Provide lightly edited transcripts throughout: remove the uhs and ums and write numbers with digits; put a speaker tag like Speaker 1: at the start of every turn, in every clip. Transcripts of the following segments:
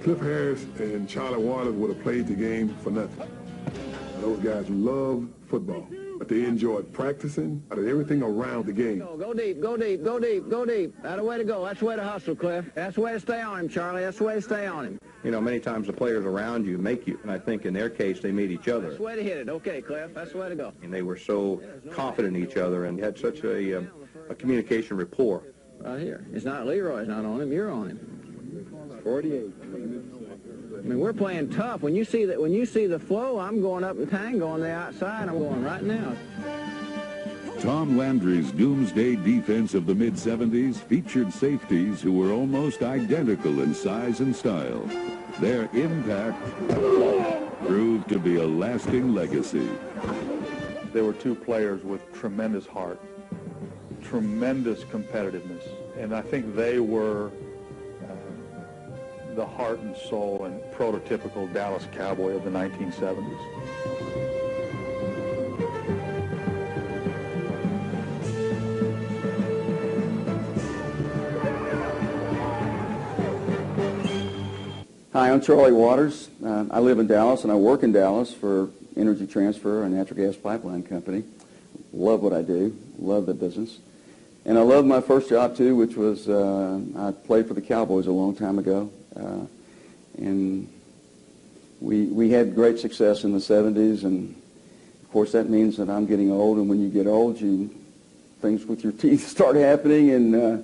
Speaker 1: Cliff Harris and Charlie Waters would have played the game for nothing. Those guys love football, but they enjoyed practicing and everything around the game.
Speaker 2: Go deep, go deep, go deep, go deep. That's the way to go. That's the way to hustle, Cliff. That's the way to stay on him, Charlie. That's the way to stay on him.
Speaker 3: You know, many times the players around you make you, and I think in their case they meet each other.
Speaker 2: That's the way to hit it. Okay, Cliff. That's the way to go.
Speaker 3: And they were so confident in each other and had such a communication rapport.
Speaker 2: Right here. It's not Leroy's not on him. You're on him.
Speaker 1: 48.
Speaker 2: I mean, we're playing tough. When you see that, when you see the flow, I'm going up and tango on the outside. I'm going right now.
Speaker 4: Tom Landry's doomsday defense of the mid-'70s featured safeties who were almost identical in size and style. Their impact proved to be a lasting legacy.
Speaker 5: There were two players with tremendous heart, tremendous competitiveness, and I think they were the heart and soul and prototypical Dallas Cowboy of the 1970s.
Speaker 6: Hi, I'm Charlie Waters. I live in Dallas and I work in Dallas for Energy Transfer, a natural gas pipeline company. Love what I do, love the business. And I love my first job too, which was I played for the Cowboys a long time ago. And we had great success in the 70s, and of course that means that I'm getting old, and when you get old, things with your teeth start happening. And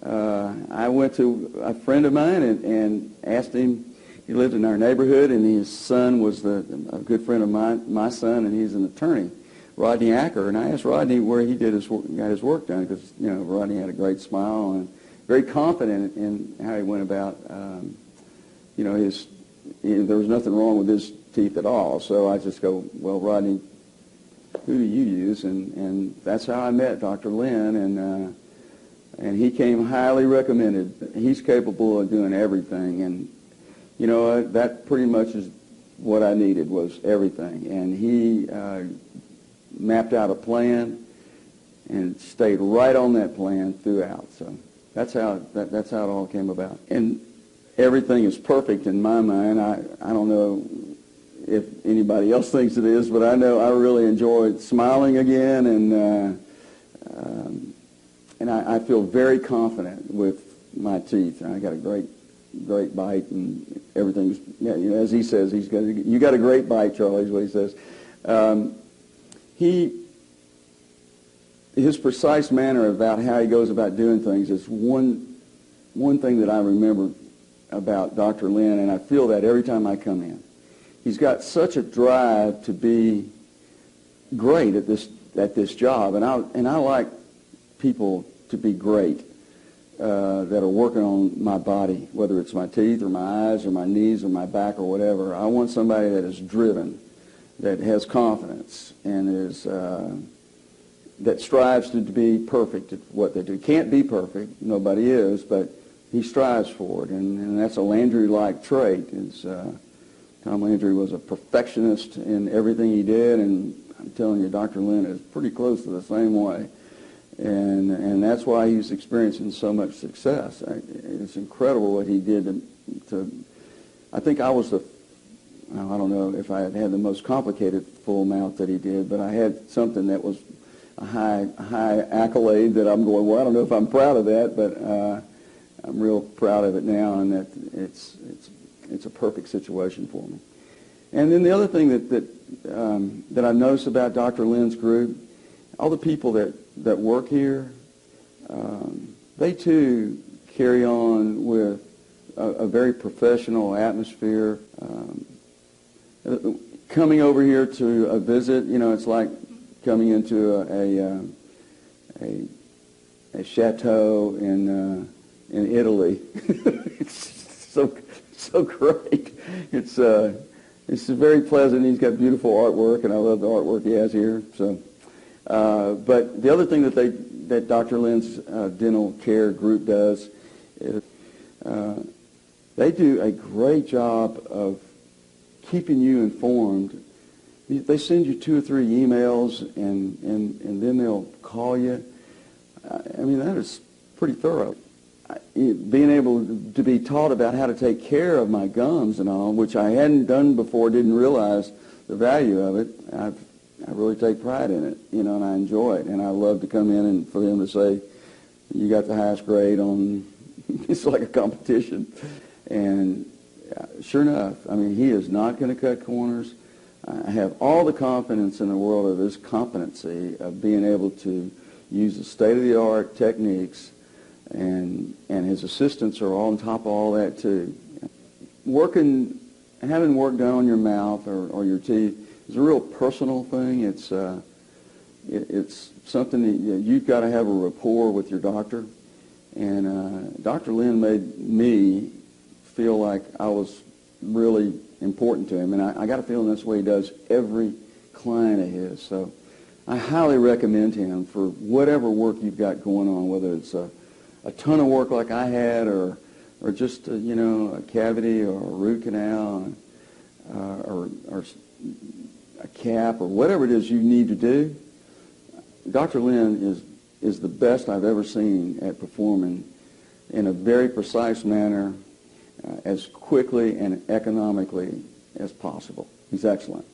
Speaker 6: I went to a friend of mine and asked him. He lived in our neighborhood, and his son was a good friend of my son, and he's an attorney, Rodney Acker. And I asked Rodney where he got his work done, because Rodney had a great smile and very confident in how he went about. There was nothing wrong with his teeth at all. So I just go, well, Rodney, who do you use? And that's how I met Dr. Lynn, and he came highly recommended. He's capable of doing everything, and that pretty much is what I needed, was everything. And he mapped out a plan and stayed right on that plan throughout. So that's how it all came about. And everything is perfect in my mind. I don't know if anybody else thinks it is, but I know I really enjoyed smiling again, and I feel very confident with my teeth. I got a great bite, and everything's, as he says, you got a great bite, Charlie, is what he says. His precise manner about how he goes about doing things is one thing that I remember about Dr. Lynn, and I feel that every time I come in. He's got such a drive to be great at this job, and I like people to be great that are working on my body, whether it's my teeth or my eyes or my knees or my back or whatever. I want somebody that is driven, that has confidence, and that strives to be perfect at what they do. Can't be perfect, nobody is, but he strives for it, and that's a Landry-like trait. Tom Landry was a perfectionist in everything he did, and I'm telling you, Dr. Lynn is pretty close to the same way, and that's why he's experiencing so much success. It's incredible what he did I think I was I don't know if I had the most complicated full mouth that he did, but I had something that was a high accolade that I'm going, well, I don't know if I'm proud of that, but I'm real proud of it now, and that it's a perfect situation for me. And then the other thing that I've noticed about Dr. Lynn's group, all the people that work here, they too carry on with a very professional atmosphere. Coming over here to a visit, it's like coming into a chateau in Italy. It's so great. It's very pleasant. He's got beautiful artwork, and I love the artwork he has here. So, but the other thing that Dr. Lynn's dental care group does is they do a great job of keeping you informed. They send you 2 or 3 emails, and then they'll call you. I mean, that is pretty thorough. being able to be taught about how to take care of my gums and all, which I hadn't done before, didn't realize the value of it. I really take pride in it, you know, and I enjoy it. And I love to come in and for them to say, you got the highest grade on, it's like a competition. And sure enough, I mean, he is not going to cut corners. I have all the confidence in the world of his competency of being able to use the state-of-the-art techniques, and his assistants are all on top of all that too. Having work done on your mouth or your teeth is a real personal thing. It's something that you've got to have a rapport with your doctor, and Dr. Lynn made me feel like I was really important to him, and I got a feeling that's the way he does every client of his. So I highly recommend him for whatever work you've got going on, whether it's a ton of work like I had, or just you know, a cavity or a root canal, or a cap, or whatever it is you need to do. Dr. Lynn is the best I've ever seen at performing in a very precise manner, as quickly and economically as possible. He's excellent.